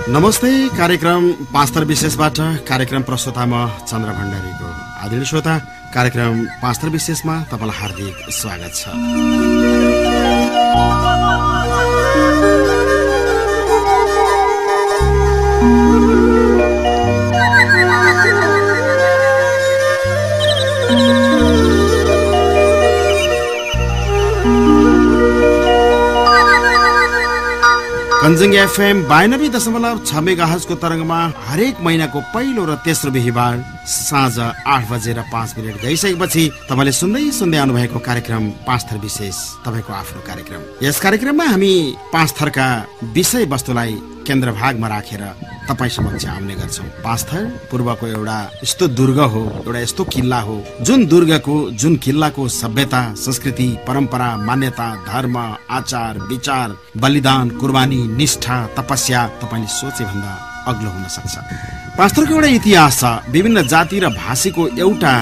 नमस्ते। कार्यक्रम पाँचथर विशेषबाट कार्यक्रम प्रस्तुता म चन्द्र भण्डारीको आदरणीय श्रोता, कार्यक्रम पाँचथर विशेषमा तपाईलाई हार्दिक स्वागत छ। कञ्चनजङ्घा एफएम 92.6 मेगाहर्जको तरङ्गमा हरेक महिनाको पहिलो र तेस्रो बिहीबार साँझ 8:05 गइसकेपछि तपाईले सुन्दै आउनुभएको कार्यक्रम पाँचथर विशेष तपाईको आफ्नो कार्यक्रम। यस कार्यक्रममा हामी पाँचथरका विषय वस्तुलाई केन्द्र भागमा राखेर तपाई समक्ष आउने गर्छौं। पाँचथर पूर्वको एउटा यस्तो दुर्ग हो, एउटा यस्तो किल्ला हो जुन दुर्गको, जुन किल्लाको सभ्यता, संस्कृति, परम्परा, मान्यता, धर्म, आचार, विचार, बलिदान, कुर्बानी, निष्ठा, तपस्या तपाईले सोचे भन्दा अग्लो हुन सक्छ। पाँचथरको एउटा इतिहास छ। विभिन्न जाति र भाषीको एउटा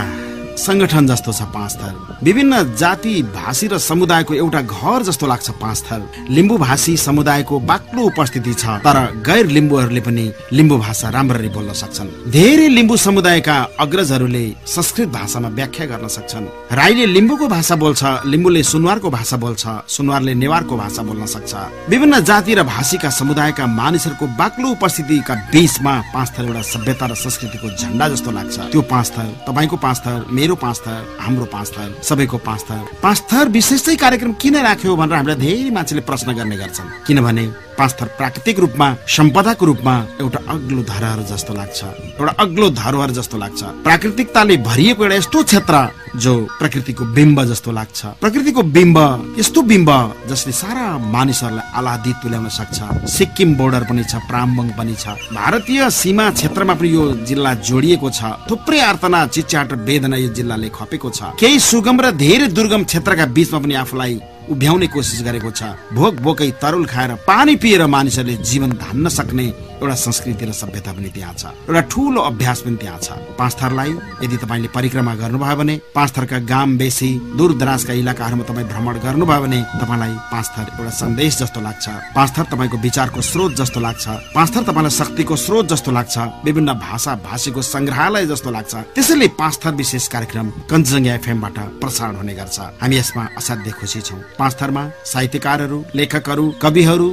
संगठन जस्तो छ पाँचथर। विभिन्न जाति, भाषी र समुदायको एउटा घर जस्तो लाग्छ पाँचथर। लिम्बू भाषी समुदायको बाक्लो उपस्थिति छ, तर गैर लिम्बूहरूले पनि लिम्बू भाषा राम्ररी बोल्न सक्छन्। धेरै लिम्बू समुदायका अग्रजहरूले संस्कृत भाषामा व्याख्या गर्न सक्छन्। राईले लिम्बूको भाषा बोल्छ, लिम्बूले सुनवारको भाषा बोल्छ, सुनवारले नेवारको भाषा बोल्न सक्छ। विभिन्न जाति र भाषीका समुदायका मानिसहरूको बाक्लो उपस्थितिका बीचमा पाँचथर एउटा सभ्यता र संस्कृतिको झण्डा जस्तो लाग्छ। त्यो पाँचथर, तपाईको पाँचथर, मेरो पाँचथर, हाम्रो पाँचथर, सबैको पाँचथर। पाँचथर विशेष चाहिँ कार्यक्रम किन राख्यो भनेर हामीलाई धेरै मान्छेले प्रश्न गर्ने गर्छन्। किनभने पाँचथर प्राकृतिक रूपमा, सम्पदाको रूपमा एउटा अग्लो धरोहर जस्तो लाग्छ, एउटा अग्लो धरोहर जस्तो लाग्छ। प्राकृतिकताले भरिएको एउटा यस्तो क्षेत्र जो प्रकृतिको बिम्ब जस्तो लाग्छ। प्रकृतिको बिम्ब, यस्तो बिम्ब जसले सारा मानिसहरूलाई आह्लादित तुल्याउन सक्छ। सिक्किम बोर्डर पनि छ, प्राम्बङ पनि छ। भारतीय सीमा क्षेत्रमा पनि यो जिल्ला जोडिएको छ। थुप्रै आर्तना, चिच्याट र वेदना यो जिल्लाले खपेको छ। केही सुगम र धेरै दुर्गम क्षेत्रका बीचमा पनि आफूलाई उभ्याउने कोसिस गरेको छ। भोक भोकै तरुल खाएर, पानी पिएर मानिसहरूले जीवन धान्न सक्ने एउटा संस्कृति र सभ्यता पनि त्यहाँ छ। एउटा ठूलो अभ्यास पनि त्यहाँ छ। पाँचथरलाई यदि तपाईले परिक्रमा गर्नुभयो भने, पाँचथरका गाम बेसी दूर दराजका इलाकाहरूमा तपाई भ्रमण गर्नुभयो भने तपाईलाई पाँचथर एउटा सन्देश जस्तो लाग्छ। पाँचथर तपाईको विचारको स्रोत जस्तो लाग्छ। पाँचथर तपाईलाई शक्तिको स्रोत जस्तो लाग्छ। विभिन्न भाषा भाषीको संग्रहालय जस्तो लाग्छ। त्यसैले पाँचथर विशेष कार्यक्रम कञ्चनजङ्घा एफएमबाट प्रसारण हुने गर्छ। हामी यसमा असाध्यै खुसी छौं। पाँचथरमा साहित्यकारहरू, लेखकहरू, कविहरू,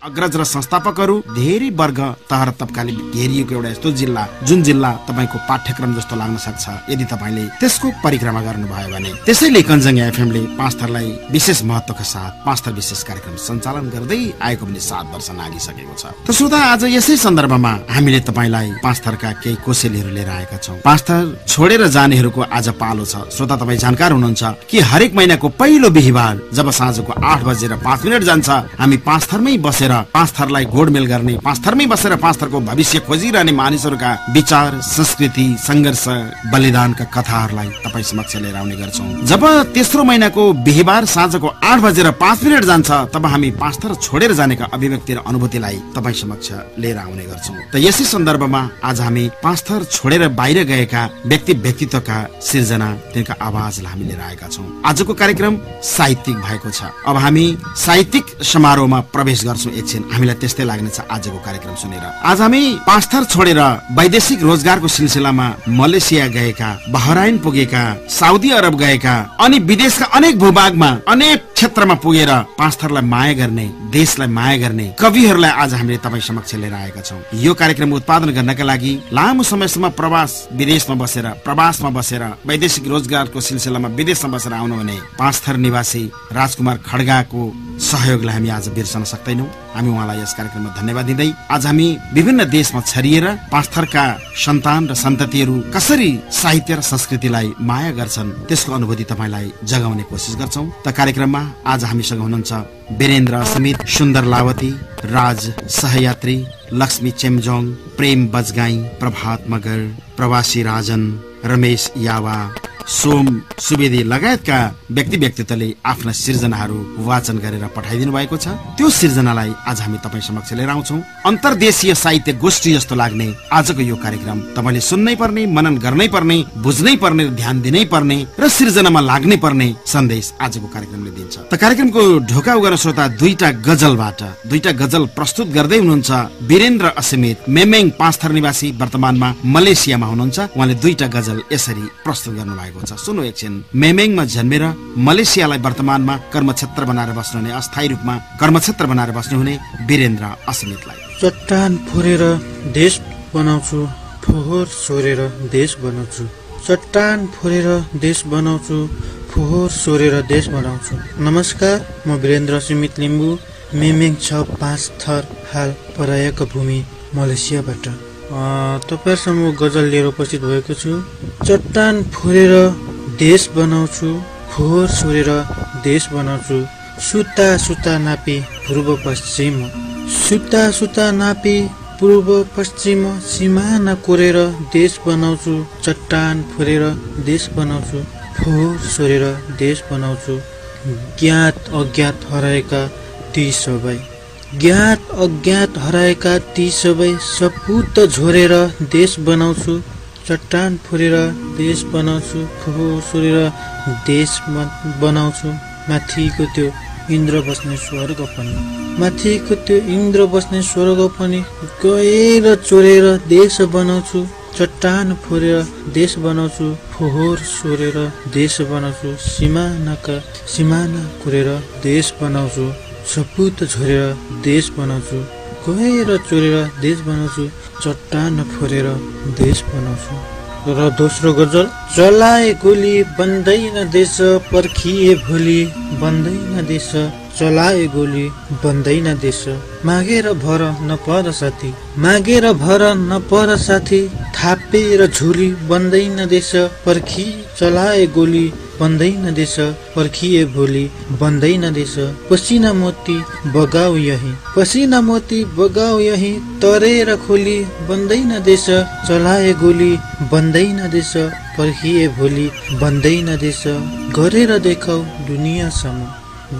अग्रज र संस्थापकहरू, धेरै वर्ग, तह र तबकाले घेरिएको एउटा यस्तो जिल्ला, जुन जिल्ला तपाईको पाठ्यक्रम जस्तो लाग्न सक्छ यदि तपाईले त्यसको परिक्रमा गर्नुभयो भने। त्यसैले कञ्चनजङ्घा एफएमले पाँचथरलाई विशेष महत्वका साथ पाँचथर विशेष कार्यक्रम सञ्चालन गर्दै आएको पनि 7 वर्ष नागिसकेको छ। त श्रोता, आज यसै सन्दर्भमा हामीले तपाईलाई पाँचथरका केही कोसेलीहरू लिएर आएका छौं। पाँचथर छोडेर जानेहरूको आज पालो छ। श्रोता, तपाई जानकार हुनुहुन्छ कि हरेक महिनाको पहिलो बिहीबार जब साँझको 8:05 जान्छ, हामी पाँचथरमै बसेर पाँचथरलाई गोडमेल गर्ने, पाँचथरमै बसेर पाँचथरको भविष्य खोजिरहने मानिसहरूका विचार, संस्कृति, संघर्ष, बलिदानका कथाहरूलाई तपाई समक्ष लिएर आउने गर्छौं। जब तेस्रो महिनाको बिहीबार साँझको 8:05 जान्छ, तब हामी पाँचथर छोडेर जानेका अभिव्यक्ति र अनुभूतिलाई तपाई समक्ष लिएर आउने गर्छौं। त यसै सन्दर्भमा आज हामी पाँचथर छोडेर बाहिर गएका व्यक्ति व्यक्तित्वका सिर्जना, तिनका आवाजलाई हामी लिएर आएका छौं। आजको कार्यक्रम साहित्यिक भएको छ। अब हामी साहित्यिक समारोहमा प्रवेश गर्छौं। हामीलाई त्यस्तै लाग्नेछ आजको कार्यक्रम सुनेर। आज हामी पाँचथर छोडेर वैदेशिक रोजगारको सिलसिलामा मलेसिया गएका, बहराइन पुगेका, साउदी अरब गएका अनि विदेशका अनेक भूभागमा, अनेक क्षेत्रमा पुगेर पाँचथरलाई माया गर्ने, देशलाई माया गर्ने कविहरूलाई आज हामीले तपाई समक्ष लिएर आएका छौं। यो कार्यक्रम उत्पादन गर्नका लागि लामो समयसम्म विदेशमा बसेर वैदेशिक रोजगारको सिलसिलामा विदेशमा बसेर आउनु भने पाँचथर निवासी राजकुमार खड्गाको सहयोगलाई हामी आज बिर्सन सक्दैनौं। हामी उहाँलाई यस कार्यक्रममा धन्यवाद दिँदै आज हामी विभिन्न देशमा छरिएर पाँचथरका सन्तान र सन्ततिहरू कसरी साहित्य र संस्कृतिलाई माया गर्छन् त्यसको अनुभूति तपाईलाई जगाउने कोसिस गर्छौं। त कार्यक्रममा आज हामीसँग हुनुहुन्छ वीरेन्द्र समित, सुन्दर लावती, राज सहयात्री, लक्ष्मी चेम्जोङ, प्रेम बजगाई, प्रभात मगर, प्रवासी राजन, रमेश यावा, सोम सुवेदी लगायतका व्यक्तित्वले आफ्ना सिर्जनाहरू वाचन गरेर पठाइदिनु भएको छ। त्यो सिर्जनालाई आज हामी तपाईँ समक्ष लिएर आउँछौँ। अन्तर्देशीय साहित्य गोष्ठी जस्तो लाग्ने आजको यो कार्यक्रम तपाईँले सुन्नै पर्ने, मनन गर्नै पर्ने, बुझ्नै पर्ने, ध्यान दिनै पर्ने र सिर्जनामा लाग्नै पर्ने सन्देश आजको कार्यक्रमले दिन्छ। त कार्यक्रमको ढोका उगाउन श्रोता दुईटा गजल प्रस्तुत गर्दै हुनुहुन्छ वीरेन्द्र असिमित, मेमेङ पाँचथर निवासी, वर्तमानमा मलेसियामा हुनुहुन्छ। उहाँले दुईटा गजल यसरी प्रस्तुत गर्नु भएको छ। सुन्नु एकछिन। मेमेङमा जन्मेर मलेसियालाई वर्तमानमा कर्मक्षेत्र बनाएर बस्नुहुने, अस्थायी रूपमा कर्मक्षेत्र बनाएर बस्नुहुने वीरेन्द्र असिमितलाई। चट्टान फोरेर देश बनाउँछु, फोहोर सोरेर देश बनाउँछु। चट्टान फोरेर देश बनाउँछु, फोहोर सोरेर देश बनाउँछु। नमस्कार, म वीरेन्द्र असिमित लिम्बू, मेमेङ 6-5 थर, हाल परायका भूमि मलेसियाबाट तपाईहरुसँग गजल लिएर उपस्थित भएको छु। चट्टान फोरेर देश बनाउँछु, फोहोर सोरेर देश बनाउँछु। सुता सुता नापी पूर्व पश्चिम, सुता सुता नापी पूर्व पश्चिम, सिमाना कोरेर देश बनाउँछु। चट्टान फोरेर देश बनाउँछु, फोहोर सोरेर देश बनाउँछु। ज्ञात अज्ञात हराएका ती सबै, ज्ञात अज्ञात हराएका ती सबै सपूत झोरेर देश बनाउँछु। चट्टान फोरेर देश बनाउँछु, फोहोर सोरेर देश बनाउँछु। माथिको त्यो इन्द्र बस्ने स्वर्ग पनि, माथिको त्यो इन्द्र बस्ने स्वर्ग पनि गएर चोरेर देश बनाउँछु। चट्टान फोरेर देश बनाउँछु, फोहोर सोरेर देश बनाउँछु। सिमाना कोरेर देश बनाउँछु, सपूत झोरेर देश बनाउँछु। गएर चोरेर देश बनाउँछु, चट्टान फोरेर देश बनाउँछु। र दोस्रो गजल। चलाए गोली बन्दैन देश, पर्खिए भोलि बन्दैन देश। चलाए गोली बन्दैन देश, मागेर भर नपर साथी, मागेर भर नपर साथी। थापेर झोली बन्दैन देश, पर्खी चलाए गोली बन्दैन देश। पर्खिए भोलि बन्दैन देश। पसिना मोती बगाऊ यही, पसिना मोती बगाऊ यही। तरेर खोली बन्दैन देश, चलाए गोली बन्दैन देश। पर्खिए भोलि बन्दैन देश। गरेर देखाऊ दुनिया सामु,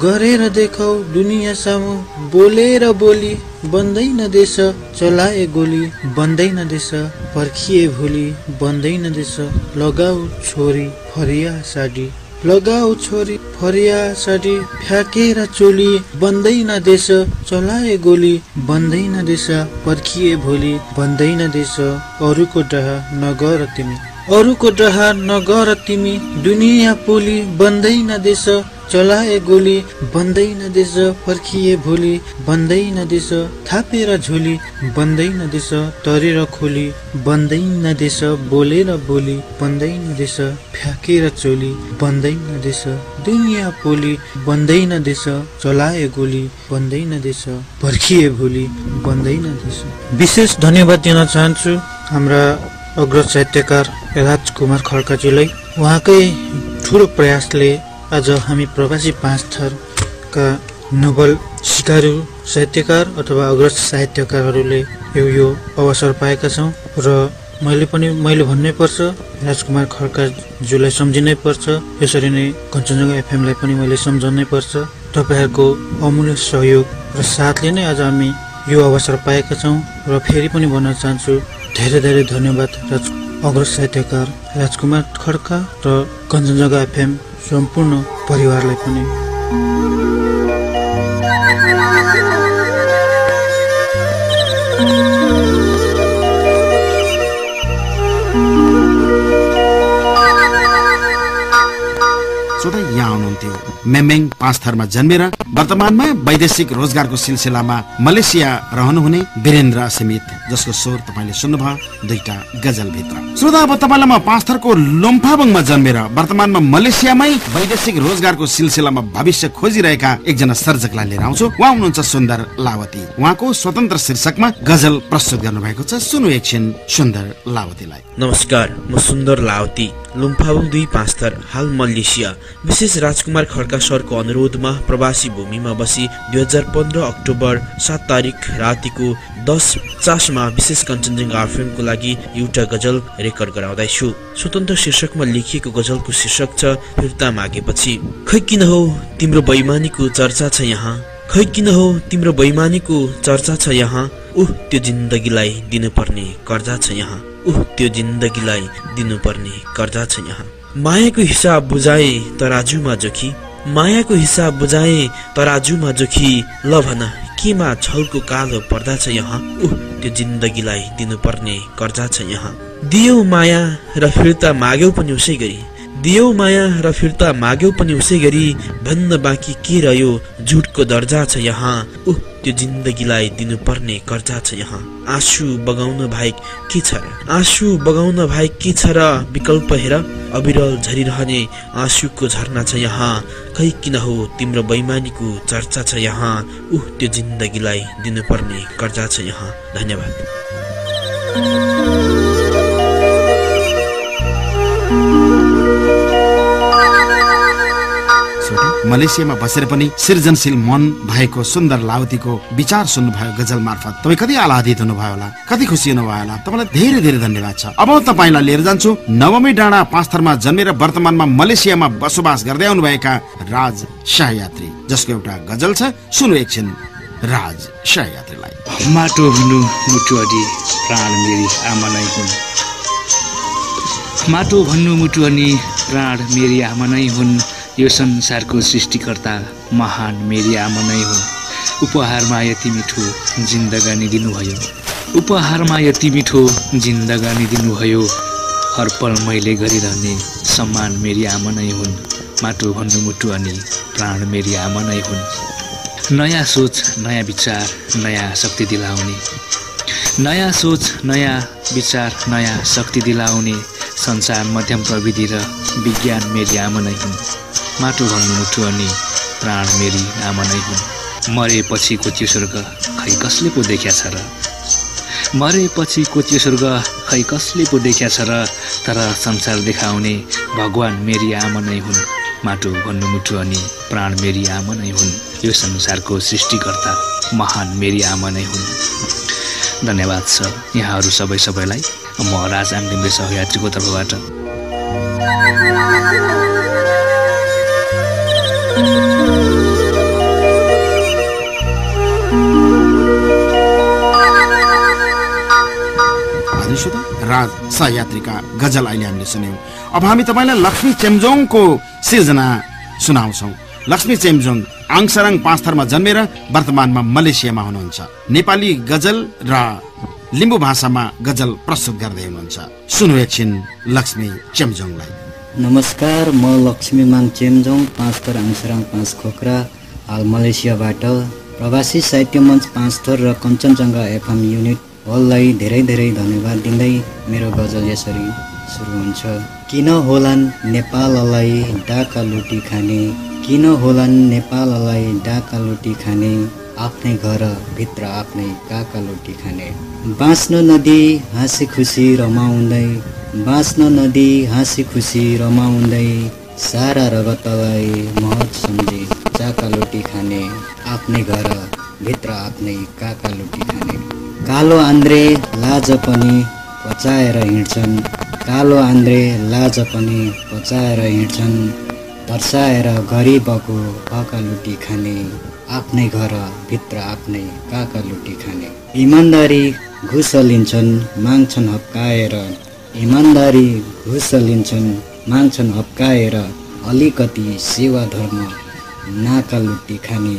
गरेर देखाऊ दुनिया सामु। बोलेर बोली बन्दैन देश, चलाए गोली बन्दैन देश। पर्खिए भोलि बन्दैन देश। लगाऊ छोरी फरिया साडी, लगाऊ छोरी फरिया साडी। फ्याकेर चोली बन्दैन देश, चलाए गोली बन्दैन देश। पर्खिए भोलि बन्दैन देश। अरूको डहा नगर तिमी, अरूको डहा नगर तिमी। दुनिया पोली बन्दैन देश, चलाए गोली बन्दैन देश। पर्खिए भोलि बन्दैन देश। थापेर झोली बन्दैन देश, तरेर खोली बन्दैन देश। बोलेर बोली बन्दैन देश, फ्याकेर चोली बन्दैन देश। दुनिया पोली बन्दैन देश, चलाए गोली बन्दैन देश। पर्खिए भोलि बन्दैन देश। विशेष धन्यवाद दिन चाहन्छु हाम्रा अग्रज साहित्यकार राजकुमार खड्काजीलाई। उहाँकै ठुलो प्रयासले आज हामी प्रवासी 5 थरका नोबल सिकारु साहित्यकार अथवा अग्रज साहित्यकारहरूले यो अवसर पाएका छौँ। र मैले भन्नै पर्छ, राजकुमार खड्काज्यूलाई सम्झिनै पर्छ। यसरी नै कञ्चनजङ्घा एफएमलाई पनि मैले सम्झनै पर्छ। तपाईँहरूको अमूल्य सहयोग र साथले नै आज हामी यो अवसर पाएका छौँ। र फेरि पनि भन्न चाहन्छु, धेरै धेरै धन्यवाद अग्रज साहित्यकार राजकुमार खड्का र कञ्चनजङ्घा एफएम सम्पूर्ण परिवारलाई पनि। श्रोता, यहाँ हुनुहुन्थ्यो मेमेङ 5 थरमा जन्मेर वर्तमानमा वैदेशिक रोजगारको सिलसिलामा मलेसिया रहनुहुने वीरेन्द्र असिमित, जसको स्वर तपाईँले सुन्नुभयो दुईटा गजल भित्र। श्रोता, अब तपाईँलाई म 5 थरको लोम्फाबङमा जन्मेर वर्तमानमा मलेसियामै वैदेशिक रोजगारको सिलसिलामा भविष्य खोजिरहेका एकजना सर्जकलाई लिएर आउँछु। उहाँ हुनुहुन्छ सुन्दर लावती। उहाँको स्वतन्त्र शीर्षकमा गजल प्रस्तुत गर्नुभएको छ। सुन्नु एकछिन सुन्दर लावतीलाई। नमस्कार, म सुन्दर लावती, लुम्फाबङ 2 5 थर, हाल मलेसिया। विशेष राजकुमार खड्का नेपालका सरको अनुरोधमा प्रवासी भूमिमा बसी 2015 अक्टोबर 7 तारिक रातिको 10:50 मा विशेष कञ्चनजङ्घा फिल्मको लागि एउटा गजल रेकर्ड गराउँदैछु। स्वतन्त्र शीर्षकमा लेखिएको गजलको शीर्षक छ फिर्ता मागेपछि। खै किन हो तिम्रो बेइमानीको चर्चा छ यहाँ, खै किन हो तिम्रो बेइमानीको चर्चा छ यहाँ, त्यो जिन्दगीलाई दिनुपर्ने कर्जा छ यहाँ, त्यो जिन्दगीलाई दिनुपर्ने कर्जा छ यहाँ। मायाको हिसाब बुझाए तराजुमा जोखी, मायाको हिसाब बुझाए तराजुमा जोखी, ल भन केमा छलको कालो पर्दा छ यहाँ, त्यो जिन्दगीलाई दिनुपर्ने कर्जा छ यहाँ। दियौ माया र फिर्ता माग्यौ पनि उसै गरी, दियौ माया र फिर्ता माग्यौ पनि उसै गरी, भन्न बाँकी के रह्यो झुटको दर्जा छ यहाँ, त्यो जिन्दगीलाई दिनुपर्ने कर्जा छ यहाँ। आँसु बगाउन बाहेक के छ र, आँसु बगाउन बाहेक के छ र विकल्प हेर, अविरल झरिरहने आँसुको झरना छ यहाँ, खै किन हो तिम्रो बेइमानीको चर्चा छ यहाँ, त्यो जिन्दगीलाई दिनुपर्ने कर्जा छ यहाँ। धन्यवाद। मलेसियामा बसेर पनि सृजनशील मन भएको सुन्दर लाउतीको विचार सुन्नुभयो गजल मार्फत। तपाईँ कति आह्लादित हुनुभयो होला, कति खुसी हुनुभयो होला। तपाईँलाई धेरै धेरै धन्यवाद छ। अब तपाईँलाई लिएर जान्छु नवमी डाँडा पाँचथरमा जन्मेर वर्तमानमा मलेसियामा बसोबास गर्दै आउनुभएका राज सहयात्री, जसको एउटा गजल छ, सुन्नु एकछिन राज सहयात्रीलाई। माटो भन्नु मुटु अडी प्राण मेरी आमा नै हुन्, माटो भन्नु मुटु अनि प्राण मेरी आमा नै हुन्, यो संसारको सृष्टिकर्ता महान मेरी आमा नै हुन्। उपहारमा यति मिठो जिन्दगानी दिनुभयो, उपहारमा यति मिठो जिन्दगानी दिनुभयो, हर पल मैले गरिरहने सम्मान मेरी आमा नै हुन्, माटो भन्नु मुटु अनि प्राण मेरी आमा नै हुन्। नयाँ सोच नयाँ विचार नयाँ शक्ति दिलाउने, नयाँ सोच नयाँ विचार नयाँ शक्ति दिलाउने, संसार मध्यम प्रविधि र विज्ञान मेरी आमा नै हुन्, माटो भन्नु मुटु अनि प्राण मेरी आमा नै हुन्। मरेपछिको त्यो स्वर्ग खै कसले पो देख्या छ र, मरेपछिको त्यो स्वर्ग खै कसले पो देख्या छ र, तर संसार देखाउने भगवान मेरी आमा नै हुन्, माटो भन्नु मुटु अनि प्राण मेरी आमा नै हुन्, यो संसारको सृष्टिकर्ता महान मेरी आमा नै हुन्। धन्यवाद छ यहाँहरू सबैलाई। म राज आङलिम्बे सहयात्रीको तर्फबाट। राज सहयात्रीका गजल अहिले हामीले सुन्यौं। अब हामी तपाईँलाई लक्ष्मी चेम्जोङको सिर्जना सुनाउँछौ। लक्ष्मी चेम्जोङ आङसराङ पाँचथरमा जन्मेर वर्तमानमा मलेसियामा हुनुहुन्छ। नेपाली गजल र लिम्बू भाषामा गजल प्रस्तुत गर्दै हुनुहुन्छ। सुन्नु एकछिन लक्ष्मी चेम्जोङलाई। नमस्कार, म लक्ष्मी माङ चेम्जोङ, पाँचथर आङसराङ पाँच खोक्रा, हाल मलेसियाबाट। प्रवासी साहित्य मञ्च पाँचथर र कञ्चनजङ्घा एफएम युनिट हललाई धेरै धेरै धन्यवाद दिँदै मेरो गजल यसरी सुरु हुन्छ। किन होलान् नेपाललाई डाका लुटी खाने, किन होलान् नेपाललाई डाका लुटी खाने, आफ्नै घर भित्र आफ्नै काका लुटी खाने। बाँच्न नदी हाँसी खुसी रमाउँदै, बाँच्न नदी हाँसी खुसी रमाउँदै, सारा रगतलाई महत सम्झे चाका लुटी खाने, आफ्नै घर भित्र आफ्नै काका लुटी खाने। कालो आन्द्रे लाज पनि पचाएर हिँड्छन्, कालो आन्द्रे लाज पनि पचाएर हिँड्छन्, तर्साएर गरिबको काका लुटी खाने, आफ्नै घर भित्र आफ्नै काका लुटी खाने। इमान्दारी घुस लिन्छन् माग्छन् हप्काएर, इमान्दारी घुस लिन्छन् माग्छन् हप्काएर, अलिकति सेवा धर्म नाका लुटी खाने,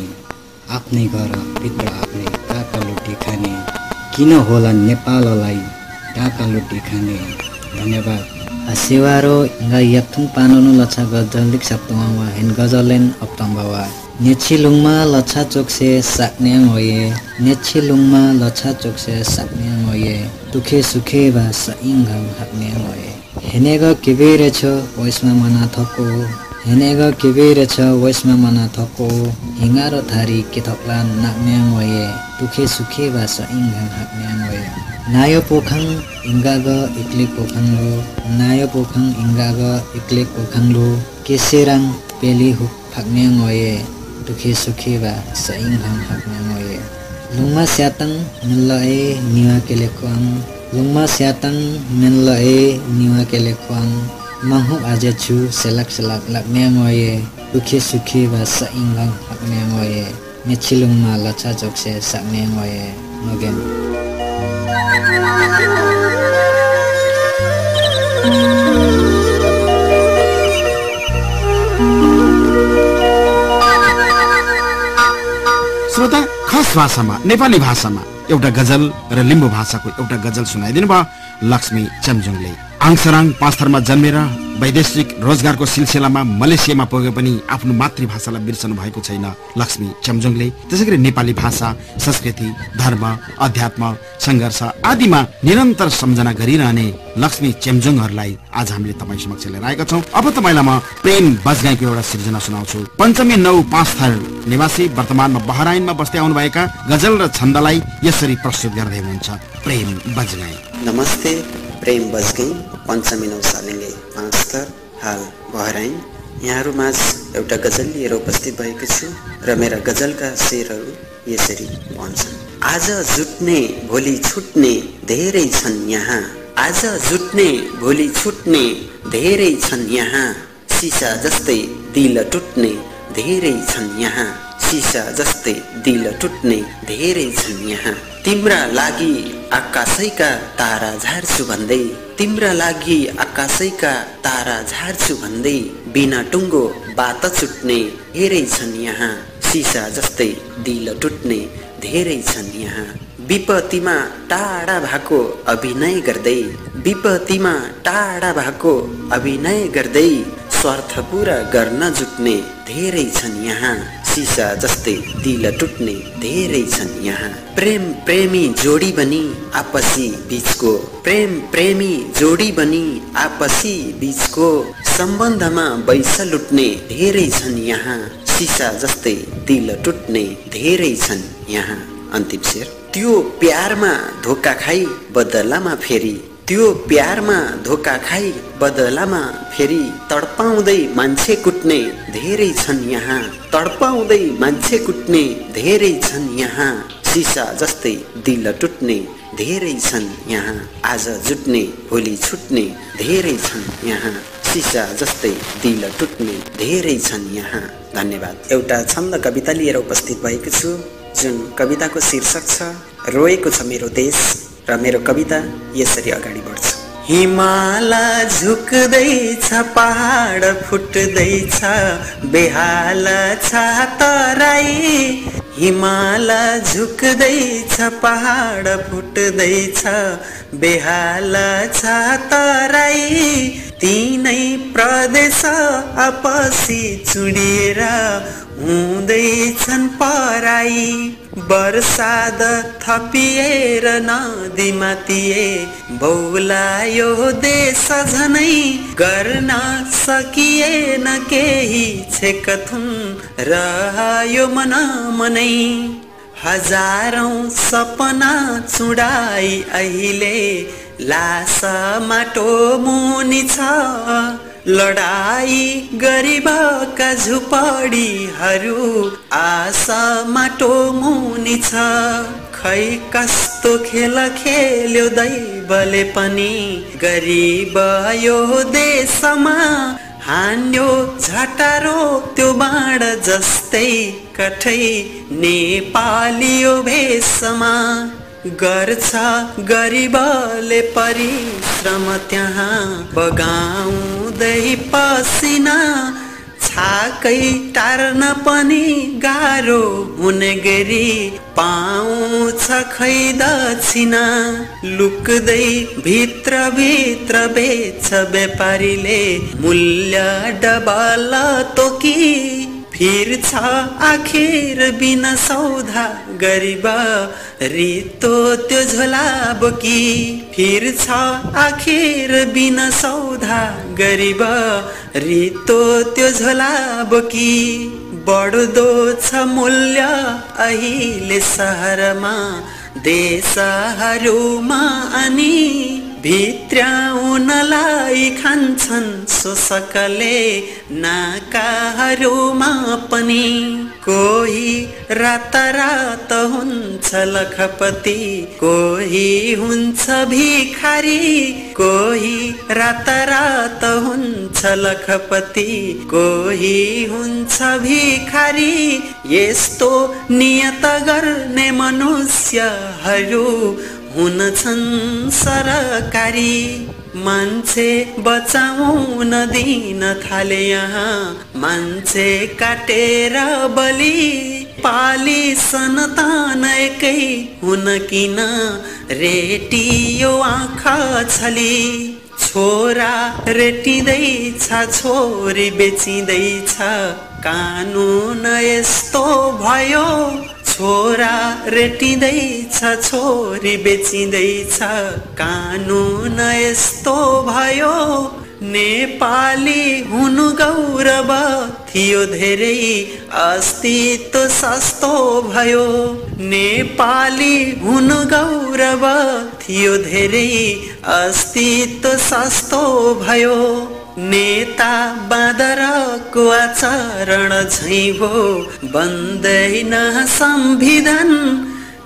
आफ्नै घर भित्र आफ्नै काका लुटी खाने। किन होला नेपाललाई डाका लुटी खाने। धन्यवाद। सेवारो इंगा याथुङ पानोनु लछा गजलिक सप्तमावा हेन गजलेन अप्तम्बावा नेछिलुङमा लछा चोक्से साक्न्याङ होये, नेछिलुङमा लछा चोक्से साक्न्याङ होये, दुखे सुखे बा सइङघाङ हाक्न्याङ होये। हेनेग केबेरे छ वैसमा मना थको, हेनेग केबेरे छ वैसमा मना थको, हिँगारो थारी के थक्ला नाक्न्याङ होये, दुखे सुखे बा सइङघाङ हाक्न्याङ होये। नायो पोखाङ इंगाग इक्ले पोखाङलो, नायो पोखाङ इंगाग इक्ले पोखाङलो, केसेराङ पेली हुक फाक्ने ngoye दुखी सुखी बा सइङ हम फाक्ने ngoye lungma siatang menlae niwa kelekuang lungma siatang menlae niwa kelekuang manghu aja chu selak lakne ngoye दुखी सुखी बा सइङ हम फाक्ने ngoye mechilungma lacha jokse sakne ngoye nogen श्रोता, खास भाषामा नेपाली भाषामा एउटा गजल र लिम्बू भाषाको एउटा गजल सुनाइदिनु भयो लक्ष्मी चेम्जोङले। आङसराङ 5 थरमा जन्मेर वैदेशिक रोजगारको सिलसिलामा मलेसियामा पुगे पनि आफ्नो मातृभाषालाई बिर्सनु भएको छैन लक्ष्मी चेम्जोङले। त्यसैगरी नेपाली भाषा, संस्कृति, धर्म, अध्यात्म, सङ्घर्ष आदिमा निरन्तर सम्झना गरिरहने लक्ष्मी चेम्जोङहरूलाई आज हामीले तपाईँ समक्ष लिएर आएका छौँ। अब तपाईँलाई म प्रेम बजगाईको एउटा सिर्जना सुनाउँछु। पञ्चमी 9 5 थर निवासी वर्तमानमा बहराइनमा बस्दै आउनुभएका गजल र छन्दलाई यसरी प्रस्तुत गर्दै हुनुहुन्छ प्रेम बजगाई। नमस्ते, प्रेम बजगाई, पञ्चमी 9 सालिङ्गे 5 थर, हाल बहराइन। यहाँहरूमाझ एउटा गजल लिएर उपस्थित भएको छु र मेरा गजलका शेरहरू यसरी भन्छन्। आज जुट्ने भोलि छुट्ने धेरै छन् यहाँ, आज जुट्ने भोलि छुट्ने धेरै छन् यहाँ, सिसा जस्तै दिल टुट्ने धेरै छन् यहाँ, सिसा जस्तै दिल टुट्ने धेरै छन् यहाँ। तिम्रा लागि आकाशैका तारा झार्छु भन्दै, तिम्रा लागि आकाशैका तारा झार्छु भन्दै, बिना टुङ्गो बात छुट्ने धेरै छन् यहाँ, सिसा जस्तै दिल टुट्ने धेरै छन् यहाँ। विपत्तिमा टाढा भएको अभिनय गर्दै, विपत्तिमा टाढा भएको अभिनय गर्दै, स्वार्थ पूरा गर्न जुट्ने धेरै छन् यहाँ, सिसा जस्तै दिल टुट्ने धेरै छन् यहाँ। प्रेम प्रेमी जोडी बनी आपसी बीचको, प्रेम प्रेमी जोडी बनी आपसी बीचको, सम्बन्धमा बैस लुट्ने धेरै छन् यहाँ, सिसा जस्तै दिल टुट्ने धेरै छन् यहाँ। अन्तिम शेर। त्यो प्यारमा धोका खाई बदलामा फेरि, त्यो प्यारमा धोका खाई बदलामा फेरि, तडपाउँदै मान्छे कुट्ने धेरै छन् यहाँ, तडपाउँदै मान्छे कुट्ने धेरै छन् यहाँ, सिसा जस्तै दिल टुट्ने धेरै छन् यहाँ। आज जुट्ने भोलि छुट्ने धेरै छन् यहाँ, सिसा जस्तै दिल टुट्ने धेरै छन् यहाँ। धन्यवाद। एउटा छन्द कविता लिएर उपस्थित भएको छु जुन कविताको शीर्षक छ रोएको छ मेरो देश, र मेरो कविता यसरी अगाडि बढ्छ। हिमाल झुक्दैछ, पहाड फुट्दैछ, बेहाल छ तराई, हिमाल झुक्दैछ, पहाड फुट्दैछ, बेहाल छ तराई, तीनै प्रदेश आपसी चुडिएर हुँदैछन् पराई, बर्साद थपिएर नदीमा तिए, बौलायो देश झनै, गर्न सकिएन केही छेकथुन, रह्यो मन मनै, हजारौं सपना चुडाई अहिले लास माटो मुनि छ, लडाई गरिबका झुपडीहरू आशा माटो मुनि छ, खै कस्तो खेल खेल्यो दैवले पनि गरिब यो देशमा, हान्यो झटारो त्यो बाण जस्तै कठै नेपालियो भेषमा, गर्छ गरिबले परिश्रम त्यहाँ बगाउँदै पसिना, छाकै टार्न पनि गाह्रो हुने गरी पाउँछ खै दक्षिणा, लुक्दै भित्र भित्र बेच्छ व्यापारीले मूल्य डबल तोकी, फिर छ आखिर बिना सौदा गरिब रितो त्यो झोला बोकी, फिर छ आखिर बिना सौदा गरिब रितो त्यो झोला बोकी, बढ्दो छ मूल्य अहिले सहरमा देशहरूमा अनि भित्र चित्र्याउनलाई खान्छन् शोषकले नाकाहरूमा पनि। कोही रात हुन्छ लखपति, कोही हुन्छ भिखारी। कोही रात हुन्छ लखपति, कोही हुन्छ भिखारी। यस्तो नियत गर्ने मनुष्यहरू हुन्छन् सरकारी। मान्छे बचाउन दिन थाले यहाँ, मान्छे काटेर बलि। पाली सन्तानकै हुन किन रेटियो आँखा छली। छोरा रेटिँदैछ, छोरी बेचिँदैछ, कानुन यस्तो भयो। छोरा रेटिँदैछ, छोरी बेचिँदैछ, कानुन यस्तो भयो। नेपाली हुनु गौरव थियो धेरै, अस्तित्व सस्तो भयो। नेपाली हुनु गौरव थियो धेरै, अस्तित्व सस्तो भयो। नेता बाँदरको आचरण झैँ भो, बन्दैन संविधान।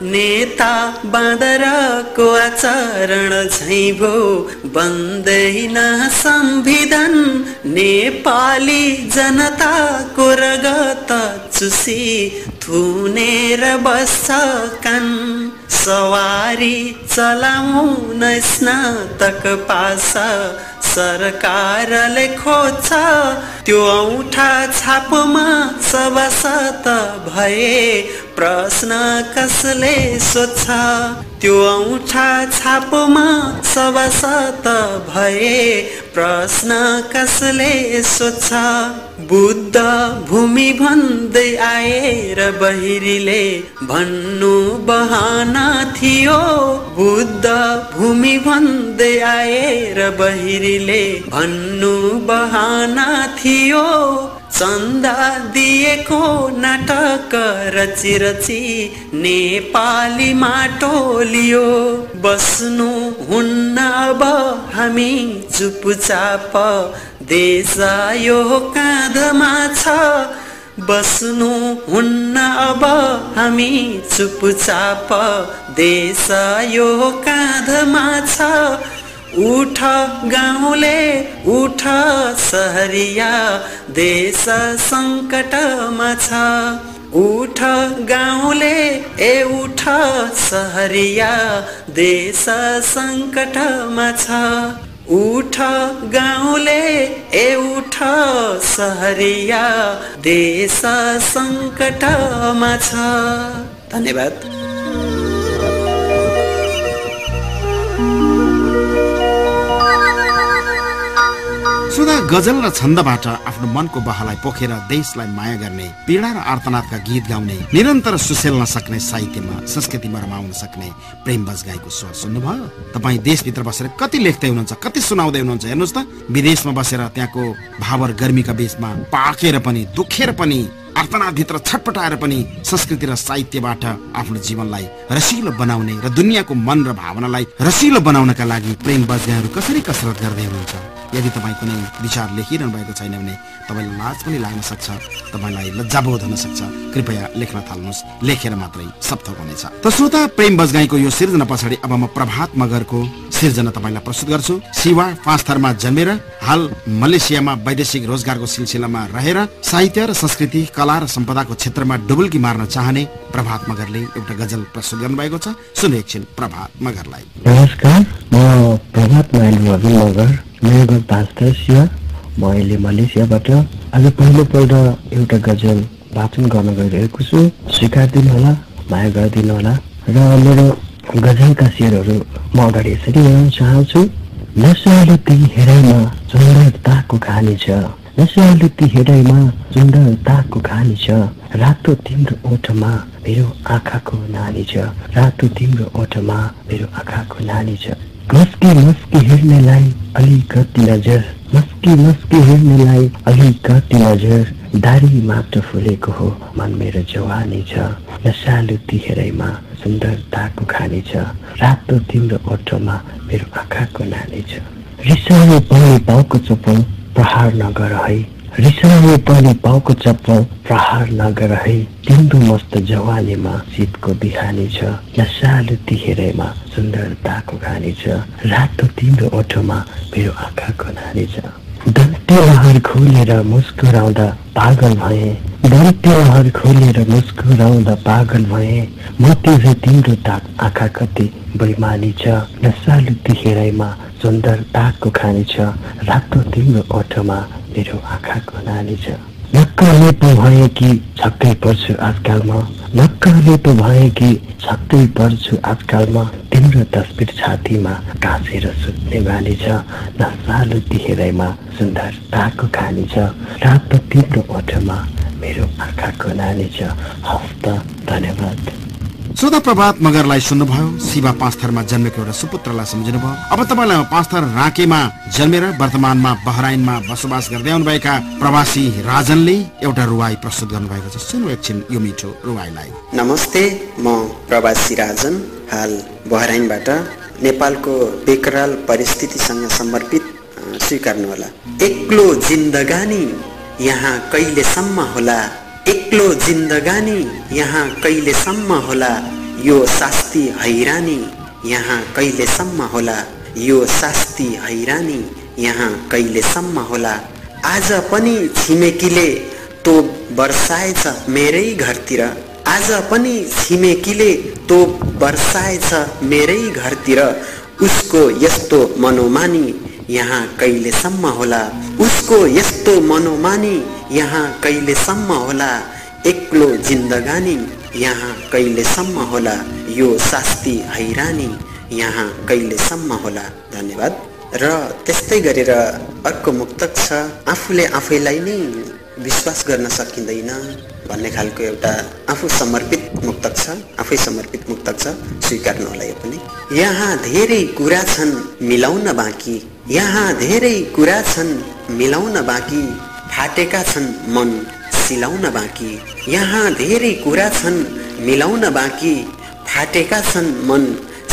नेता बाँदरको आचरण झैँ भो, बन्दैन संविधान। नेपाली जनताको रगत चुसी थुनेर बस्छ कान। सवारी चलाउन स्नातक पास सरकारले खोज्छ। त्यो औँठा छापमा सभासद भए प्रश्न कसले सोध्छ। त्यो औँठा छापमा सभासद भए प्रश्न कसले सोध्छ। बुद्ध भूमि भन्दै आएर बहिरीले भन्नु बहाना थियो। बुद्ध भूमि भन्दै आएर बहिरीले भन्नु बहाना थियो। चन्दा दिएको नाटक रची रची नेपाली माटो लियो। बस्नु हुन्न अब हामी चुपचाप, देश यो काँधमा छ। बस्नु हुन्न अब हामी चुपचाप, देश यो काँधमा छ। उठ गाउँले उठ सहरिया, देश सङ्कटमा छ। उठ गाउँले ए उठ सहरिया, देश सङ्कटमा छ। उठ गाउँले ए उठ सहरिया, देश सङ्कटमा छ। धन्यवाद। सुधा गजल र छन्दबाट आफ्नो मनको बहलाई पोखेर देशलाई माया गर्ने, पीडा र आर्तनादका गीत गाउने, निरन्तर सुसेल्न सक्ने, साहित्यमा संस्कृतिमा रमाउन सक्ने प्रेम बजगाईको स्वर सुन्नुभयो। तपाईँ देशभित्र बसेर कति लेख्दै हुनुहुन्छ, कति सुनाउँदै हुनुहुन्छ। हेर्नुहोस् त, विदेशमा बसेर त्यहाँको भावर गर्मीका बीचमा पाकेर पनि, दुखेर पनि, आर्तनादभित्र छटपटाएर पनि संस्कृति र साहित्यबाट आफ्नो जीवनलाई रसिलो बनाउने र दुनियाँको मन र भावनालाई रसिलो बनाउनका लागि प्रेम बजगाईहरू कसरी कसरत गर्दै हुनुहुन्छ। यदि तपाईँ कुनै विचार लेखिरहनु भएको छैन भने तपाईँलाई लाज पनि लाग्न सक्छ, तपाईँलाई लज्जाबोध हुन सक्छ। कृपया लेख्न थाल्नुहोस्, लेखेर मात्रै सब थोक हुनेछ। त श्रोता, प्रेम बजगाईको यो सिर्जना पछाडि अब म प्रभात मगरको सिर्जना तपाईँलाई प्रस्तुत गर्छु। सिवा 5 थरमा जन्मेर हाल मलेसियामा वैदेशिक रोजगारको सिलसिलामा रहेर साहित्य र संस्कृति, कला र सम्पदाको क्षेत्रमा डुबुल्की मार्न चाहने प्रभात मगरले एउटा गजल प्रस्तुत गर्नुभएको छ। सुन्नु एकछिन प्रभात मगरलाई। नमस्कार, म प्रभात मगर, मेरो घर 5 थर सिवा। म अहिले मलेसियाबाट आज पहिलोपल्ट एउटा गजल वाचन गर्न गइरहेको छु। स्वीकार दिनु होला, माया गरिदिनु होला। र मेरो गजलका शेरहरू म अगाडि यसरी भन्न चाहन्छु। नशा हेराइमा सुन्दरताको खानी छ, नशा हेराइमा सुन्दरताको खानी छ। रातो तिम्रो ओठमा मेरो आँखाको नानी छ, रातो तिम्रो ओठमा मेरो आँखाको नानी छ। मस्की मस्की हेर्नेलाई अलिकति नजर, मस्की मस्की हेर्नेलाई अलिकति नजर। दारी मात्र फुलेको हो मन मेरो जवानी छ, नसालु तिहेरैमा सुन्दरताको खानी छ, रातो तिम्रो ओठमा मेरो आँखाको नानी छ। रिसाउने पनि पाउको चप्पल प्रहार नगर है, रिसाउने पनि पाउको चप्पल प्रहार नगर है, तिम्रो मस्त जवानीमा शीतको बिहानी छ, नसालु तिहेरैमा सुन्दरताको खानी छ, रातो तिम्रो ओठमा मेरो आँखाको नानी छ। दन्ते लहर खोलेर मुस्कुराउँदा पागल भए, दन्ते लहर खोलेर मुस्कुराउँदा पागल भए, म तिम्रो तिम्रो ताक आँखा कति बैमानी छ, नसालु तिहेरैमा सुन्दरताको खानी छ, रातो तिम्रो ओठमा मेरो आँखाको नानी छ। नक्कले पो भए कि छक्कै पर्छु आजकलमा, नक्कले पो भए कि छक्कै पर्छु आजकलमा, तिम्रो तस्बिर छातीमा गाँसेर सुत्ने बानी छ, नसालु तिहेरैमा सुन्दरताको खानी छ, रातो तिम्रो ओठमा मेरो आँखाको नानी छ। हस्त धन्यवाद। श्रोता प्रभात मगरलाई सुन्नुभयो। शिवा पाँचथरमा जन्मेको एउटा सुपुत्रलाई सम्झिनु भयो। अब तपाईँलाई पाँचथर राँकेमा जन्मेर वर्तमानमा बहराइनमा बसोबास गर्दै आउनुभएका प्रवासी राजनले एउटा रुवाई प्रस्तुत गर्नुभएको छ। सुन्नु एकछिन यो मिठो रुवाईलाई। नमस्ते, म प्रवासी राजन, हाल बहराइनबाट। नेपालको बेकराल परिस्थितिसँग समर्पित स्वीकार्नुहोला। एक्लो जिन्दगानी यहाँ कहिलेसम्म होला, एक्लो जिन्दगानी यहाँ कहिलेसम्म होला, यो शास्ति हैरानी यहाँ कहिलेसम्म होला, यो शास्ति हैरानी यहाँ कहिलेसम्म होला। आज पनि छिमेकीले तोप बर्साएछ मेरै घरतिर, आज पनि छिमेकीले तोप बर्साएछ मेरै घरतिर, उसको यस्तो मनोमानी यहाँ कहिलेसम्म होला, उसको यस्तो मनोमानी यहाँ कहिलेसम्म होला, एक्लो जिन्दगानी यहाँ कहिलेसम्म होला, यो शास्ति हैरानी यहाँ कहिलेसम्म होला। धन्यवाद। र त्यस्तै गरेर अर्को मुक्तक छ, आफूले आफैलाई नै विश्वास गर्न सकिँदैन भन्ने खालको एउटा आफू समर्पित मुक्तक छ, आफै समर्पित मुक्तक छ, स्वीकार्नु होला यो पनि। यहाँ धेरै कुरा छन् मिलाउन बाँकी, यहाँ धेरै कुरा छन् मिलाउन बाँकी, फाटेका छन् मन सिलाउन बाँकी, यहाँ धेरै कुरा छन् मिलाउन बाँकी, फाटेका छन् मन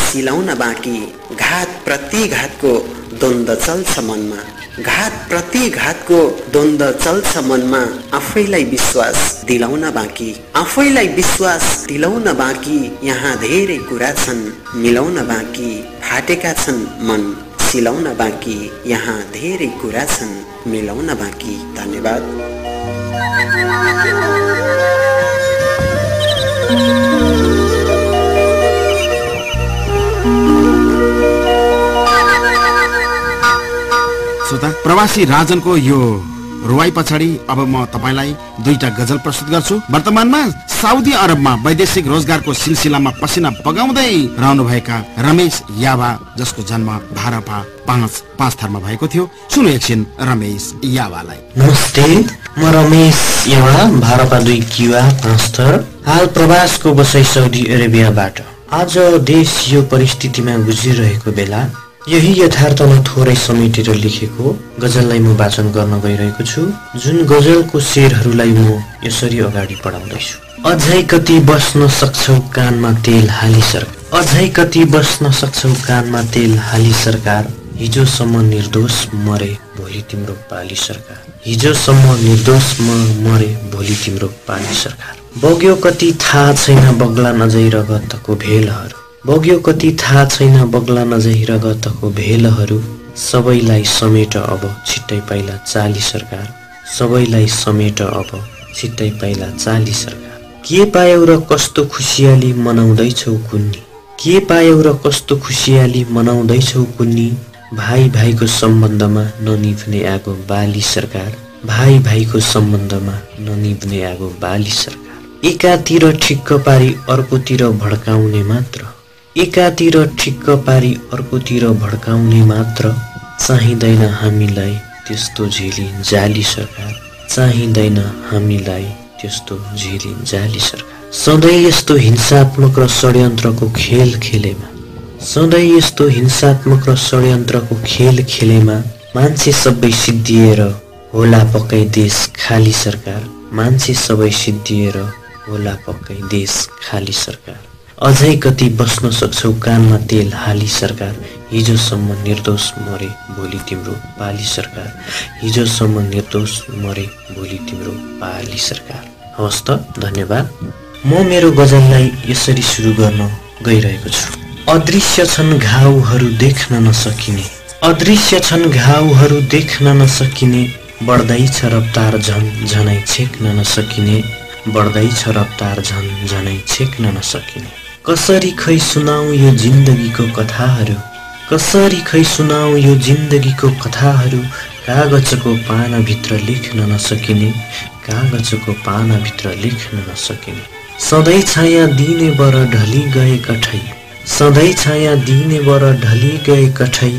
सिलाउन बाँकी, घात प्रतिघातको द्वन्द्व चल्छ मनमा, घात प्रतिघातको द्वन्द्व चल्छ मनमा, आफैलाई विश्वास दिलाउन बाँकी, आफैलाई विश्वास दिलाउन बाँकी, यहाँ धेरै कुरा छन् मिलाउन बाँकी, फाटेका छन् मन सिलाउन बाँकी, यहाँ धेरै कुरा छन् मिलाउन बाँकी। धन्यवाद। श्रोता, प्रवासी राजनको यो रुवाई पछाडि अब म तपाईलाई दुईटा गजल प्रस्तुत गर्छु। वर्तमानमा साउदी अरबमा वैदेशिक रोजगारको सिलसिलामा पसिना बगाउँदै रहनुभएका रमेश यावा, जसको जन्म भारपा पाँच थरमा भएको थियो। सुन्नु एकछिन रमेश यावालाई। नमस्ते, म रमेश यावा, भारपा 2 किवा 5 थर, हाल प्रवासको बसाइ साउदी अरेबियाबाट। आज देश यो परिस्थितिमा गुज्रिरहेको बेला यही यथार्थमा थोरै समेटेर लेखेको गजललाई म वाचन गर्न गइरहेको छु, जुन गजलको शेरहरूलाई म यसरी अगाडि बढाउँदैछु। अझै कति बस्न सक्छौ कानमा तेल हाली सरकार, अझै कति बस्न सक्छौ कानमा तेल हाली सरकार, हिजोसम्म निर्दोष मरे भोलि तिम्रो पाली सरकार, हिजोसम्म निर्दोष मरे भोलि तिम्रो पाली सरकार। बग्यो कति थाहा छैन बग्लान अझै रगतको भेलहरू, बग्यो कति थाहा छैन बग्लान अझै रगतको भेलहरू, सबैलाई समेट अब छिट्टै पाइला चाली सरकार, सबैलाई समेट अब छिट्टै पाइला चाली सरकार। के पायौ र कस्तो खुसियाली मनाउँदैछौ कुन्नी, के पायौ र कस्तो खुसियाली मनाउँदैछौ कुन्नी, भाइ भाइको सम्बन्धमा ननिभ्ने आगो बाली सरकार, भाइ भाइको सम्बन्धमा ननिभ्ने आगो बाली सरकार। एकातिर ठिक्क पारी अर्कोतिर भड्काउने मात्र, एकातिर ठिक्क पारी अर्कोतिर भड्काउने मात्र, चाहिँदैन हामीलाई त्यस्तो झेली जाली सरकार, चाहिँदैन हामीलाई त्यस्तो झेली जाली सरकार। सधैँ यस्तो हिंसात्मक र षड्यन्त्रको खेल खेलेमा, सधैँ यस्तो हिंसात्मक र षड्यन्त्रको खेल खेलेमा, मान्छे सबै सिद्धिएर होला पक्कै देश खाली सरकार, मान्छे सबै सिद्धिएर होला पक्कै देश खाली सरकार। अझै कति बस्न सक्छौ कानमा तेल हाली सरकार, हिजोसम्म निर्दोष मरे भोलि तिम्रो पाली सरकार, हिजोसम्म निर्दोष मरे भोलि तिम्रो पाली सरकार। हवस् त, धन्यवाद। म मेरो गजललाई यसरी सुरु गर्न गइरहेको छु। अदृश्य छन् घाउहरू देख्न नसकिने, अदृश्य छन् घाउहरू देख्न नसकिने, बढ्दैछ रफ्तार झन् झनै छेक्न नसकिने, बढ्दैछ रफ्तार झन् झनै छेक्न नसकिने। कसरी खै सुनाऊ यो जिन्दगीको कथाहरू, कसरी खै सुनाऊ यो जिन्दगीको कथाहरू, कागजको पानाभित्र लेख्न नसकिने, कागजको पानाभित्र लेख्न नसकिने। सधैँ छाया दिने बर ढली गए कठै, सधैँ छाया दिने बर ढली गए कठै,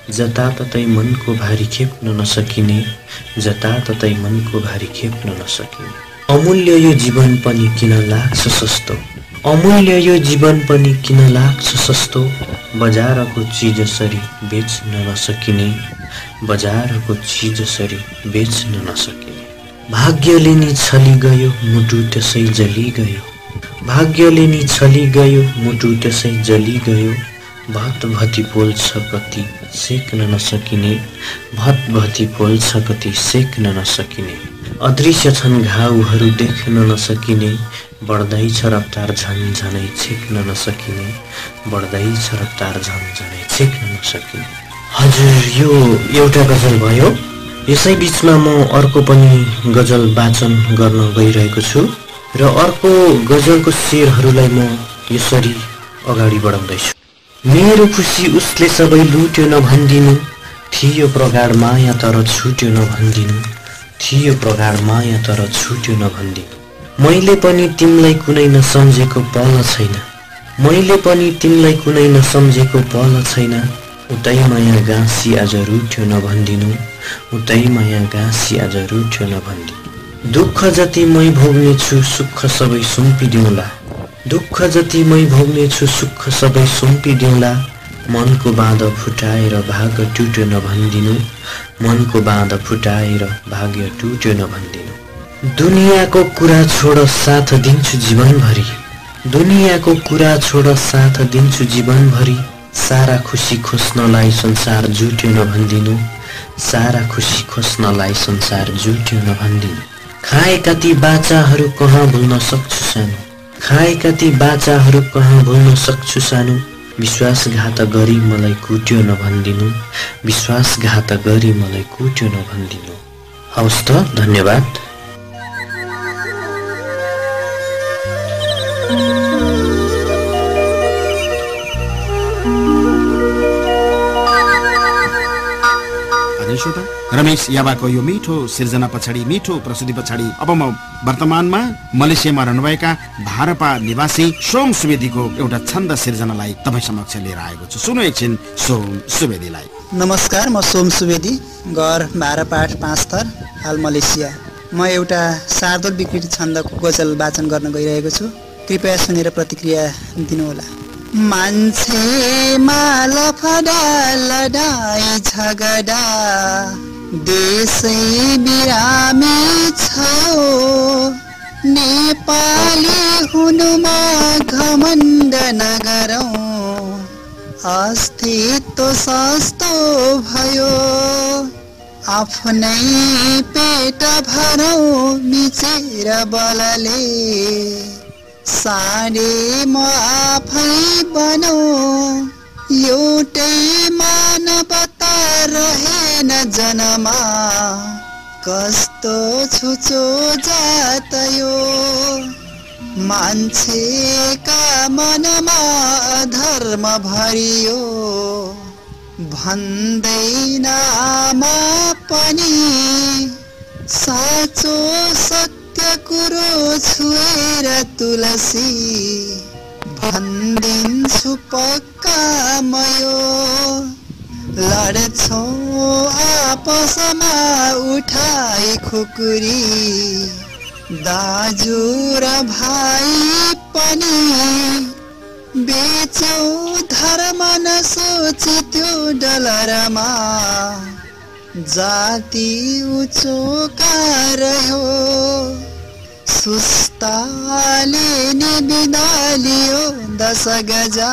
जताततै मनको भारी खेप्न नसकिने, जताततै मनको भारी खेप्न नसकिने। अमूल्य यो जीवन पनि किन लाग्छ सस्तो, अमूल्य यो जीवन पनि किन लाग्छ सस्तो, बजारको चिजसरी बेच्न नसकिने, बजारको चिजसरी बेच्न नसकिने। भाग्यले नि छली गयो मुटु त्यसै जली गयो, भाग्यले नि छली गयो मुटु त्यसै जली गयो, भतभती पोल्छ कति सेक्न नसकिने, भतभती पोल्छ कति सेक्न नसकिने। अदृश्य छन् घाउहरू देख्न नसकिने, बढ्दैछ रफ्तार झन् झनै छेक्न नसकिने, बढ्दैछ रफ्तार झन् झनै छेक्न नसकिने। हजुर, यो एउटा गजल भयो। यसै बिचमा म अर्को पनि गजल वाचन गर्न गइरहेको छु र अर्को गजलको शेरहरूलाई म यसरी अगाडि बढाउँदैछु। मेरो खुसी उसले सबै लुट्यो नभन्दिनु, थियो प्रगाढ माया तर छुट्यो नभन्दिनु, थियो प्रगाढ माया तर छुट्यो नभन्दिनु। मैले पनि तिमीलाई कुनै नसम्झेको पल छैन, मैले पनि तिमीलाई कुनै नसम्झेको पल छैन, उतै माया गाँसी आज रुट्यो नभन्दिनु, उतै माया गाँसी आज रुट्यो नभन्दिनु। दुःख जति मै भोग्ने छु सुख सबै सुम्पिदिउँला, दुःख जति मै भोग्ने छु सुख सबै सुम्पिदिउँला, मनको बाँध फुटाएर भाग्य टुट्यो नभन्दिनु, मनको बाँध फुटाएर भाग्य टुट्यो नभन्दिनु। दुनियाँको कुरा छोड साथ दिन्छु जीवनभरि, दुनियाँको कुरा छोड साथ दिन्छु जीवनभरि, सारा खुसी खोज्नलाई संसार जुट्यो नभन्दिनु, सारा खुसी खोज्नलाई संसार जुट्यो नभन्दिनु। खाएका ती बाचाहरू कहाँ भुल्न सक्छु सानो, खाएका ती बाचाहरू कहाँ भुल्न सक्छु सानो, विश्वासघात गरी मलाई कुट्यो नभन्दिनु, विश्वासघात गरी मलाई कुट्यो नभन्दिनु। हवस् त, धन्यवाद। रमेश याबाको यो मिठो सिर्जना पछाडि, मिठो प्रस्तुति पछाडि अब म वर्तमानमा मलेसियामा रहनुभएका भारपा निवासी सोम सुवेदीको एउटा छन्द सिर्जनालाई तपाईँ समक्ष लिएर आएको छु। सुन्नु एकछिन सोम सुवेदीलाई। नमस्कार, म सोम सुवेदी, घर भारपाठ 5 थर, हाल मलेसिया। म एउटा शार्दूल विकृति छन्दको गजल वाचन गर्न गइरहेको छु। कृपया सुनेर प्रतिक्रिया दिनुहोला। मान्छे माल फडा लडाई झगडा देशै बिरामी छ, नेपाली हुनुमा घमण्ड नगरौँ, अस्तित्व सस्तो भयो, आफ्नै पेट भरौँ मिचेर बलले, साडे म आफै बनौँ, एउटै मानवता रहेन जनमा, कस्तो छुचो जात यो, मान्छेका मनमा धर्म भरियो, भन्दैन आमा पनि साँचो सत्य कुरो छुएर तुलसी, भन्दिन्छु पक्का मयो, लड्छौ आपसमा उठाई खुकुरी, दाजु र भाइ पनि बेचौ धर्म नसोची त्यो डलरमा, जाति उचोका रह्यो सुस्ताले नि बिदा लियो 10 गजा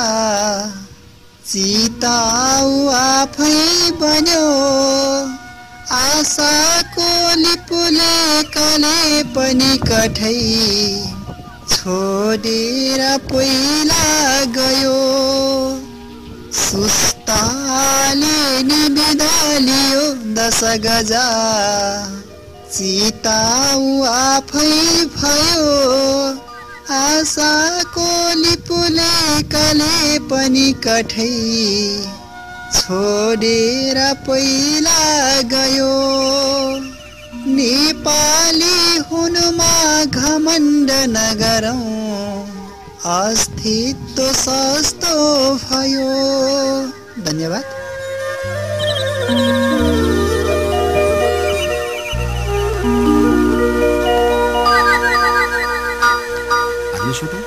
चिताउ आफै बन्यो आशाको लिपुले कले पनि कठै छोडेर पहिला गयो सुस्ताले नि बिदा लियो 10 गजा चिताउ आफै भयो आशाको लिपुले कले पनि कठै छोडेर पहिला गयो नेपाली हुनुमा घमण्ड नगरौँ अस्तित्व सस्तो भयो। धन्यवाद।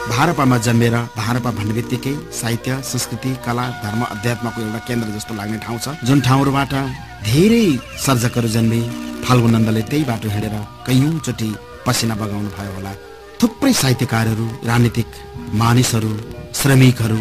भारतमा जन्मेर भारतमा भन्ने बित्तिकै साहित्य संस्कृति कला धर्म अध्यात्मको एउटा केन्द्र जस्तो लाग्ने ठाउँ छ, जुन ठाउँहरूबाट धेरै सर्जकहरू जन्मे। फाल्गु नन्दले त्यही बाटो हिँडेर कैयौँचोटि पसिना बगाउनु भयो होला। थुप्रै साहित्यकारहरू, राजनीतिक मानिसहरू, श्रमिकहरू,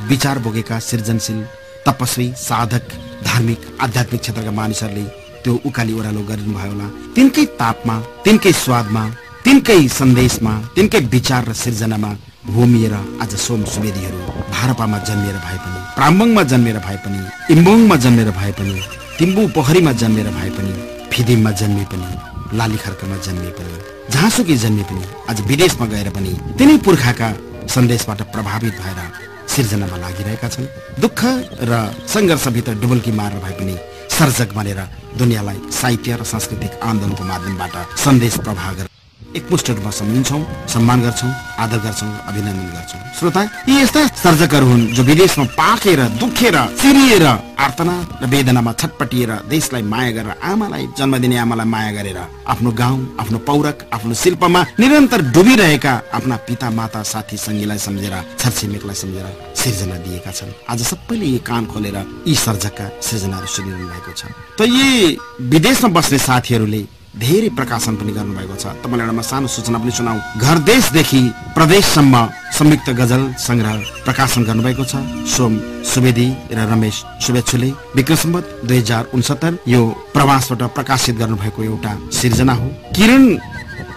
विचार बोकेका सृजनशील तपस्वी साधक धार्मिक आध्यात्मिक क्षेत्रका मानिसहरूले त्यो उकाली ओह्रालो गरिनु भयो होला। तिनकै तापमा, तिनकै स्वादमा, तिनकै सन्देशमा, तिनकै विचार र सिर्जनामा घुमिएर आज सोम सुवेदीहरू भारतमा जन्मेर भए पनि, प्राम्बङमा जन्मेर भए पनि, इम्बोङमा जन्मेर भए पनि, तिम्बु पोखरीमा जन्मेर भए पनि, फिदिममा जन्मे पनि, लालीखर्कमा जन्मे पनि, जहाँसुकै जन्मे पनि आज विदेशमा गएर पनि तिनै पुर्खाका सन्देशबाट प्रभावित भएर सिर्जनामा लागिरहेका छन्। दुःख र संघर्षभित्र डुबल्की मारेर भए पनि सर्जक बनेर दुनियाँलाई साहित्य र सांस्कृतिक आन्दोलनको माध्यमबाट सन्देश प्रवाह गरेर एकमुष्ट रूपमा सम्झिन्छौँ, सम्मान गर्छौँ, आदर गर्छौँ, अभिनन्दन गर्छौँ। श्रोता, यी यस्ता सर्जकहरू हुन् जो विदेशमा पाकेर, दुखेर, चिरिएर, आर्तनाद र वेदनामा छटपटिएर देशलाई माया गरेर, आमालाई जन्म दिने आमालाई माया गरेर आफ्नो गाउँ, आफ्नो पौरख, आफ्नो शिल्पमा निरन्तर डुबिरहेका आफ्ना पिता माता साथी सङ्गीलाई सम्झेर, छरछिमेकलाई सम्झेर सिर्जना दिएका छन्। आज सबैले यी कान खोलेर यी सर्जकका सृजनाहरू सुनिरहनु भएको छ। त यी विदेशमा बस्ने साथीहरूले धेरै प्रकाशन पनि गर्नुभएको छ। तपाईँलाई एउटा सानो सूचना पनि सुनाऊ। घर देशदेखि प्रदेशसम्म संयुक्त गजल संग्रह प्रकाशन गर्नुभएको छ सोम सुवेदी र रमेश शुभेच्छुले। विक्रम सम्वत 2069 यो प्रवासबाट प्रकाशित गर्नुभएको एउटा सिर्जना हो। किरण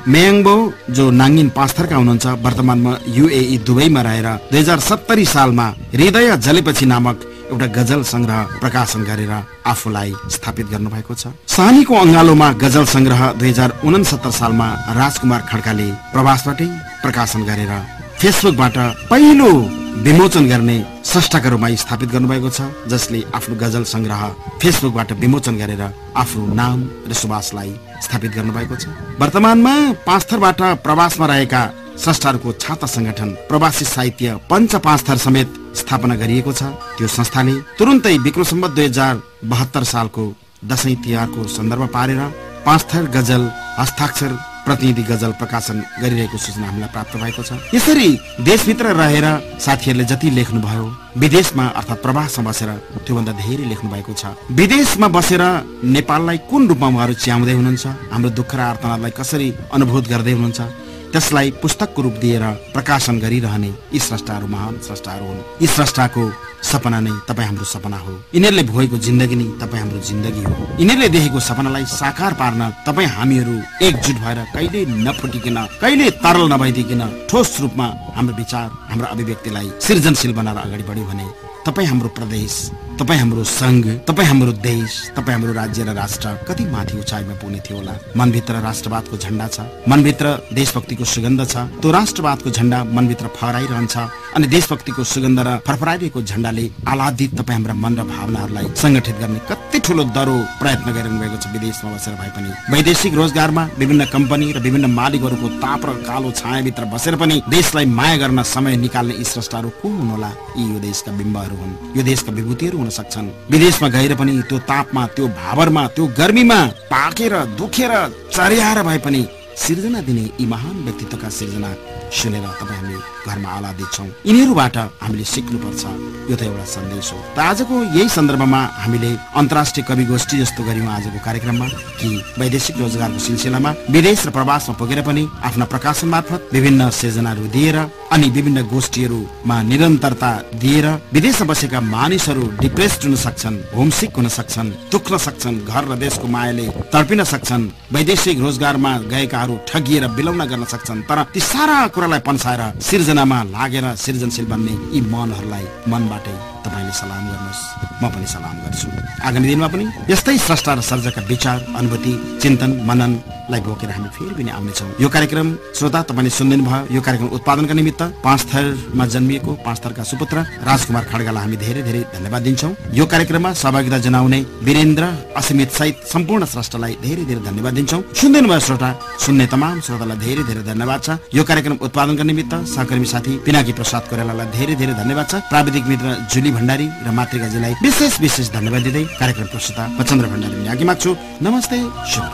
मेयङबो जो नाङ्गिन पाँचथरका हुनुहुन्छ, वर्तमानमा UAE दुबईमा रहेर 2070 सालमा हृदय जलेपछि नामक एउटा गजल संग्रह प्रकाशन गरेर आफूलाई स्थापित गर्नुभएको छ। सानीको अङ्गालोमा गजल संग्रह 2069 सालमा राजकुमार खड्काले प्रवासबाटै प्रकाशन गरेर फेसबुकबाट पहिलो विमोचन गर्ने स्रष्टाका रूपमा स्थापित गर्नुभएको छ, जसले आफ्नो गजल संग्रह फेसबुकबाट विमोचन गरेर आफ्नो नाम र सुवासलाई स्थापित गर्नुभएको छ। वर्तमानमा पाँचथरबाट प्रवासमा रहेका स्रष्टाहरूको छाता संगठन प्रवासी साहित्य पञ्च पाँचथर समेत स्थापना गरिएको छ। त्यो संस्थाले तुरुन्तै विक्रम सम्वत 2072 सालको दशैं तिहारको सन्दर्भ पारेर पाँचथर गजल हस्ताक्षर प्रतिनिधि गजल प्रकाशन गरिरहेको सूचना हामीलाई प्राप्त भएको छ। यसरी देशभित्र रहेर साथीहरूले जति लेख्नुभयो, विदेशमा अर्थात् प्रवासमा बसेर त्योभन्दा धेरै लेख्नु भएको छ। विदेशमा बसेर नेपाललाई कुन रूपमा उहाँहरू च्याउँदै हुनुहुन्छ, हाम्रो दुःख र आर्तनादलाई कसरी अनुभूत गर्दै हुनुहुन्छ, त्यसलाई पुस्तकको रूप दिएर प्रकाशन गरिरहने यी स्रष्टाहरू महान स्रष्टाहरू हुन्। यी स्रष्टाको सपना नै तपाईँ हाम्रो सपना हो। यिनीहरूले भोगेको जिन्दगी नै तपाईँ हाम्रो जिन्दगी हो। यिनीहरूले देखेको सपनालाई साकार पार्न तपाईँ हामीहरू एकजुट भएर कहिले नफुटिकन, कहिले तरल नभइदिकन ठोस रूपमा हाम्रो विचार, हाम्रो अभिव्यक्तिलाई सृजनशील बनाएर अगाडि बढ्यो भने तपाईँ हाम्रो प्रदेश, तपाईँ हाम्रो संघ, तपाईँ हाम्रो देश, तपाईँ हाम्रो राज्य र राष्ट्र कति माथि उचाइमा पुग्ने थियो होला। मनभित्र राष्ट्रवादको झण्डा छ, मनभित्र देशभक्तिको सुगन्ध छ। त्यो राष्ट्रवादको झण्डा मनभित्र फहराइरहन्छ अनि देशभक्तिको सुगन्ध र फरफराइरहेको झण्डाले आह्लादित तपाईँ हाम्रा मन र भावनाहरूलाई संगठित गर्ने कति ठुलो दरो प्रयत्न गरिरहनु भएको छ। विदेशमा बसेर भए पनि वैदेशिक रोजगारमा विभिन्न कम्पनी र विभिन्न मालिकहरूको ताप र कालो छायाभित्र बसेर पनि देशलाई माया गर्न समय निकाल्ने यी स्रष्टाहरू को हुन् होला? यी यो देशका बिम्बहरू हुन्, यो देशका विभूतिहरू हुन सक्छन्। विदेशमा गएर पनि त्यो तापमा, त्यो भावरमा, त्यो गर्मीमा पाकेर, दुखेर, चर्याएर भए पनि सिर्जना दिने यी महान व्यक्तित्वका सिर्जना सुनेर तपाईँ हामी घरमा आलादित छौँ। यिनीहरूबाट हामीले सिक्नुपर्छ, यो त एउटा सन्देश हो। त आजको यही सन्दर्भमा हामीले अन्तर्राष्ट्रिय कवि गोष्ठी जस्तो गऱ्यौँ आजको कार्यक्रममा कि वैदेशिक रोजगारको सिलसिलामा विदेश र प्रवासमा पुगेर पनि आफ्ना प्रकाशन मार्फत विभिन्न सिर्जनाहरू दिएर अनि विभिन्न गोष्ठीहरूमा निरन्तरता दिएर विदेशमा बसेका मानिसहरू डिप्रेस्ड हुन सक्छन्, होमसिक हुन सक्छन्, दुख्न सक्छन्, घर र देशको मायाले तडपिन सक्छन्, वैदेशिक रोजगारमा गएकाहरू ठगिएर बिलौना गर्न सक्छन्। तर ती सारा कुरालाई पन्साएर सिर्जनामा लागेर सृजनशील बन्ने यी मनहरूलाई मनबाटै तपाईले सलाम गर्नुहोस्, म पनि सलाम गर्छु। आगामी दिनमा पनि यस्तै स्रष्टा र सर्जकका विचार, अनुभूति, चिन्तन, मननलाई बोकेर हामी फेरि पनि आउनेछौँ। यो कार्यक्रम श्रोता तपाईले सुनिदिनु भयो। यो कार्यक्रम उत्पादनका निमित्त पाँचथरमा जन्मिएको पाँचथरका सुपुत्र राजकुमार खड्गालाई हामी धेरै धेरै धन्यवाद दिन्छौँ। यो कार्यक्रममा सहभागिता जनाउने वीरेन्द्र असीमित सहित सम्पूर्ण स्रष्टालाई धेरै धेरै धन्यवाद दिन्छौँ। सुनिदिनु भयो श्रोता, सुन्ने तमाम श्रोतालाई धेरै धेरै धन्यवाद छ। यो कार्यक्रम उत्पादनका निमित्त सहकर्मी साथी पिनाकी प्रसाद कोइरालालाई धेरै धेरै धन्यवाद छ। प्राविधिक मित्र जुली भण्डारी र मातृकाजीलाई विशेष धन्यवाद दिँदै कार्यक्रम प्रस्तुता म चन्द्र भण्डारी आज्ञा माग्छु। नमस्ते, शुभ।